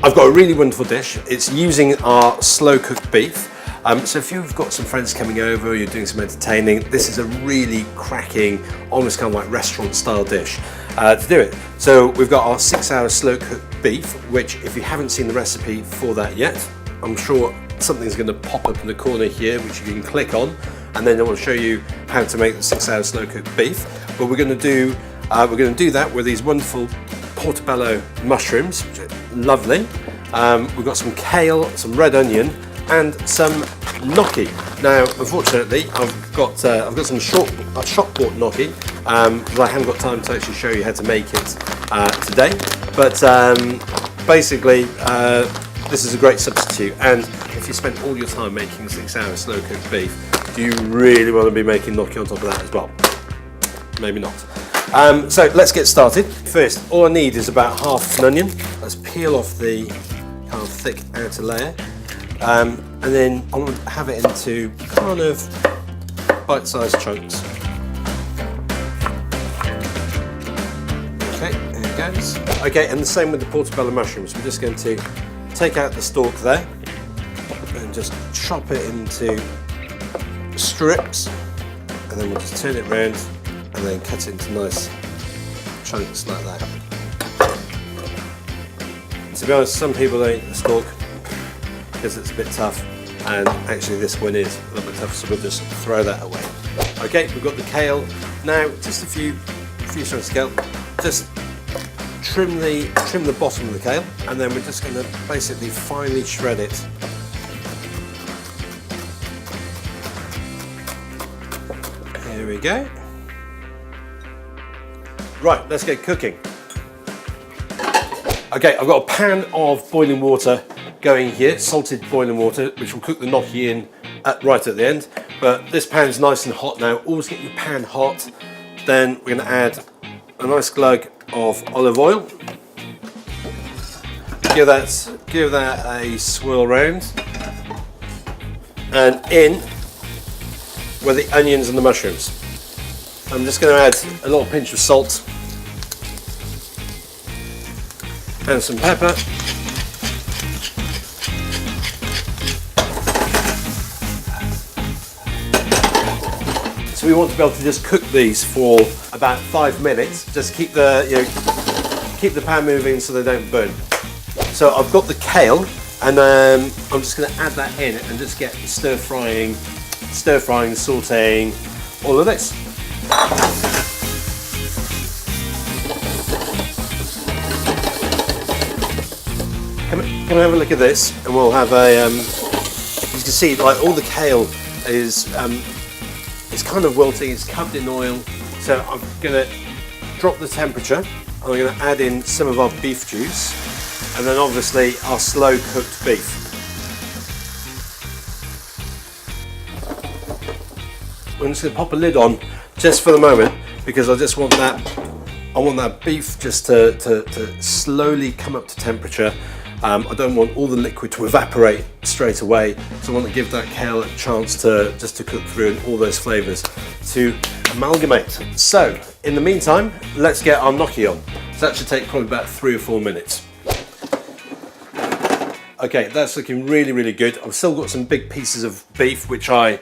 I've got a really wonderful dish. It's using our slow cooked beef. So if you've got some friends coming over, or you're doing some entertaining, this is a really cracking, almost kind of like restaurant style dish to do it. So we've got our 6-hour slow cooked beef, which if you haven't seen the recipe for that yet, I'm sure something's going to pop up in the corner here, which you can click on, and then I will show you how to make the 6-hour slow cooked beef. But we're going to do that with these wonderful portobello mushrooms, which are lovely. We've got some kale, some red onion, and some gnocchi. Now, unfortunately, I've got some shop bought gnocchi because I haven't got time to actually show you how to make it today. But basically, this is a great substitute. And if you spend all your time making 6-hour slow cooked beef, do you really want to be making gnocchi on top of that as well? Maybe not. So let's get started. First, all I need is about half an onion. Let's peel off the kind of thick outer layer. And then I'm going to have it into kind of bite-sized chunks. Okay, there it goes. Okay, and the same with the portobello mushrooms. We're just going to take out the stalk there and just chop it into strips, and then we'll just turn it around and then cut it into nice chunks like that. To be honest, some people don't eat the stalk because it's a bit tough, and actually this one is a little bit tough, so we'll just throw that away. Okay, we've got the kale. Now, just a few strands of kale. Just trim the bottom of the kale, and then we're just going to basically finely shred it. Here we go. Right, let's get cooking. Okay, I've got a pan of boiling water going here, salted boiling water, which will cook the gnocchi in right at the end. But this pan's nice and hot now. Always get your pan hot. Then we're going to add a nice glug of olive oil. Give that a swirl round, and in with the onions and the mushrooms. I'm just going to add a little pinch of salt and some pepper. So we want to be able to just cook these for about 5 minutes. Just keep the pan moving so they don't burn. So I've got the kale, and I'm just going to add that in and just get stir frying, sautéing, all of this. Come and have a look at this, and we'll have a. You can see, like, all the kale is it's kind of wilting. It's covered in oil. So I'm going to drop the temperature. I'm going to add in some of our beef juice, and then obviously our slow cooked beef. I'm just going to pop a lid on just for the moment, because I just want that. I want that beef just to slowly come up to temperature. I don't want all the liquid to evaporate straight away, so I want to give that kale a chance to cook through, and all those flavours to amalgamate. So in the meantime, let's get our gnocchi on. So that should take probably about 3 or 4 minutes. Okay, that's looking really, really good. I've still got some big pieces of beef which I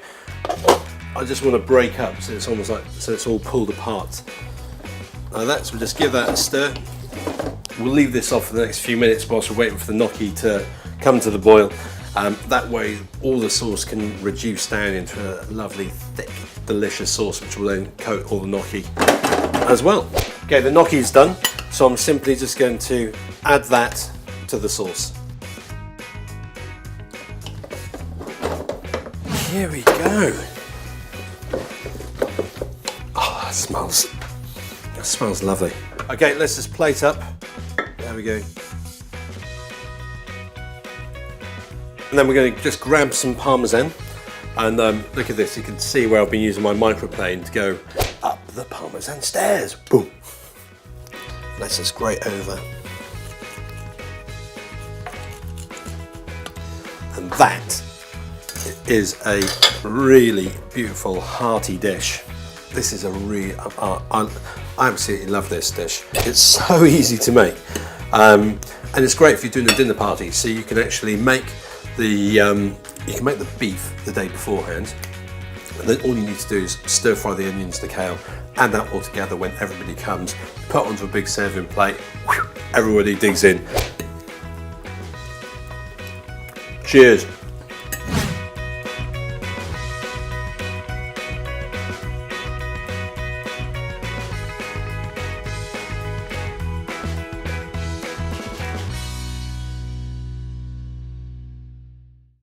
just want to break up, so it's almost like, so it's all pulled apart. Like that. So we'll just give that a stir. We'll leave this off for the next few minutes whilst we're waiting for the gnocchi to come to the boil. That way all the sauce can reduce down into a lovely, thick, delicious sauce, which will then coat all the gnocchi as well. Okay, the gnocchi is done, so I'm simply just going to add that to the sauce. Here we go. Oh, that smells lovely. Okay, let's just plate up. There we go. And then we're going to just grab some parmesan, and look at this. You can see where I've been using my microplane to go up the parmesan stairs. Boom. Let's just grate over. And that is a really beautiful, hearty dish. This is a I absolutely love this dish. It's so easy to make. And it's great if you're doing a dinner party, so you can actually make the beef the day beforehand, and then all you need to do is stir fry the onions, the kale, add that all together when everybody comes, put it onto a big serving plate, everybody digs in. Cheers.